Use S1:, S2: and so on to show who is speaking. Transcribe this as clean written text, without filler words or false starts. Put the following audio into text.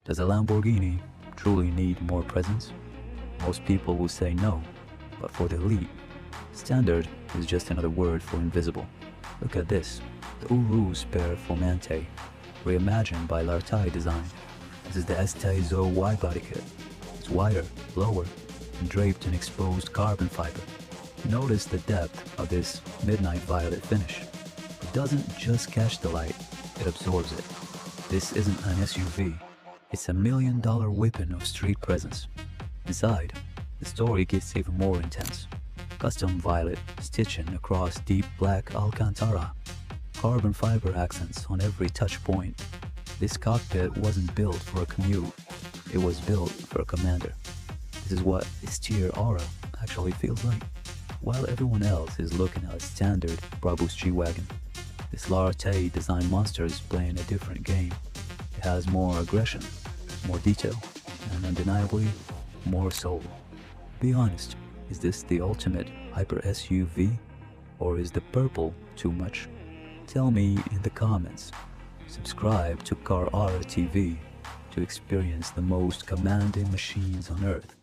S1: Does a Lamborghini truly need more presence? Most people will say no, but for the elite, standard is just another word for invisible. Look at this, the Urus Performante, reimagined by Larte Design. This is the Esteso Widebody kit. It's wider, lower, and draped in exposed carbon fiber. Notice the depth of this midnight violet finish. It doesn't just catch the light, it absorbs it. This isn't an SUV, it's a $1 million weapon of street presence. Inside, the story gets even more intense. Custom violet stitching across deep black Alcantara. Carbon fiber accents on every touch point. This cockpit wasn't built for a commute, it was built for a commander. This is what austere aura actually feels like. While everyone else is looking at a standard Brabus G-Wagon, this Larte Design monster is playing a different game. It has more aggression, more detail, and undeniably more soul. Be honest, is this the ultimate hyper SUV? Or is the purple too much? Tell me in the comments. Subscribe to Car TV to experience the most commanding machines on earth.